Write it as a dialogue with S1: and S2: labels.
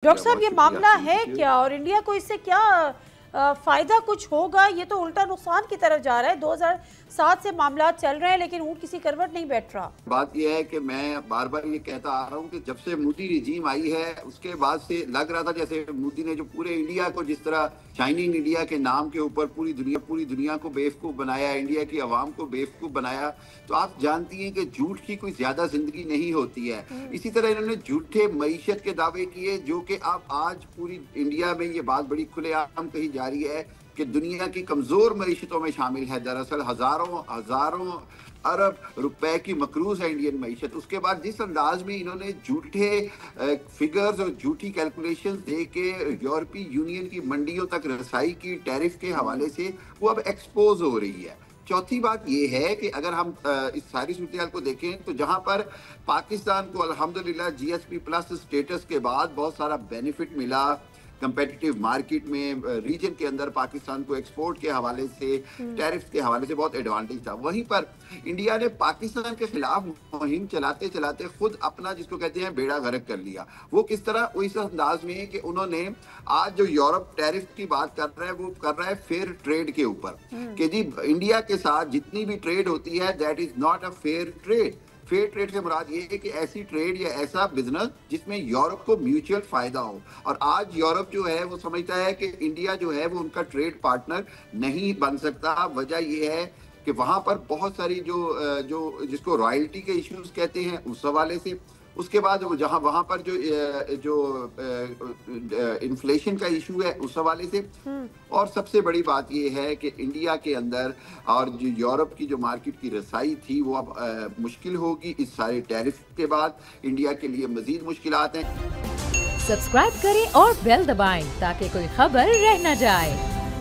S1: Doctor صاحب یہ معاملہ ہے کیا اور انڈیا کو اس سے کیا فائدہ کچھ ہوگا؟ یہ تو الٹا نقصان کی طرف جا رہا ہے۔ 2007 سے معاملات چل رہے ہیں لیکن اونٹ کسی کروٹ نہیں بیٹھ رہا۔
S2: بات یہ ہے کہ میں بار بار یہ کہتا آ رہا ہوں کہ جب سے مودی رجیم آئی ہے اس کے بعد سے لگ رہا تھا جیسے مودی نے جو پورے انڈیا کو جس طرح شائننگ انڈیا کے نام کے اوپر پوری دنیا کو بیوقوف بنایا، انڈیا کی عوام کو بیوقوف بنایا، تو آپ جانتی ہیں کہ جھوٹ کی کوئی زیادہ زندگی نہیں ہوتی ہے۔ اسی طرح انہوں نے جھوٹے معیشت کے دعوے کیے جو کہ اب آج پوری انڈیا میں یہ بات بڑی کھلے عام کہی جا رہی ہے کہ دنیا کی کمزور معیشتوں میں شامل ہے۔ دراصل ہزاروں ارب روپے کی مقروض ہے انڈین معیشت۔ اس کے بعد جس انداز میں انہوں نے جھوٹے فگرز اور جھوٹی کیلکولیشنز دے کے یورپی یونین کی منڈیوں تک رسائی کی ٹیرف کے حوالے سے، وہ اب ایکسپوز ہو رہی ہے۔ چوتھی بات یہ ہے کہ اگر ہم اس ساری صورتحال کو دیکھیں تو جہاں پر پاکستان کو الحمدللہ جی ایس پی پلس اسٹیٹس کے بعد بہت سارا بینیفٹ ملا کمپیٹیٹیو مارکیٹ میں، ریجن کے اندر پاکستان کو ایکسپورٹ کے حوالے سے، ٹیرف کے حوالے سے بہت ایڈوانٹیج تھا، وہیں پر انڈیا نے پاکستان کے خلاف مہم چلاتے چلاتے خود اپنا جس کو کہتے ہیں بیڑا غرق کر لیا۔ وہ کس طرح؟ وہ اس انداز میں ہے کہ انہوں نے آج جو یورپ ٹیرف کی بات کر رہا ہے وہ کر رہا ہے فیئر ٹریڈ کے اوپر، کہ جی انڈیا کے ساتھ جتنی بھی ٹریڈ ہوتی ہے that is not a fair trade. Fair trade سے مراد یہ ہے کہ ایسی ٹریڈ یا ایسا بزنس جس میں یورپ کو میوچل فائدہ ہو، اور آج یورپ جو ہے وہ سمجھتا ہے کہ انڈیا جو ہے وہ ان کا ٹریڈ پارٹنر نہیں بن سکتا۔ وجہ یہ ہے کہ وہاں پر بہت ساری جو جس کو رائلٹی کے ایشوز کہتے ہیں اس حوالے سے، اس کے بعد جہاں وہاں پر جو انفلیشن کا ایشو ہے اس حوالے سے، اور سب سے بڑی بات یہ ہے کہ انڈیا کے اندر اور جو یورپ کی جو مارکیٹ کی رسائی تھی وہ اب مشکل ہوگی اس سارے ٹیرف کے بعد۔ انڈیا کے لیے مزید مشکلات ہیں۔
S3: سبسکرائب کریں اور بیل دبائیں تاکہ کوئی خبر رہ نہ جائے۔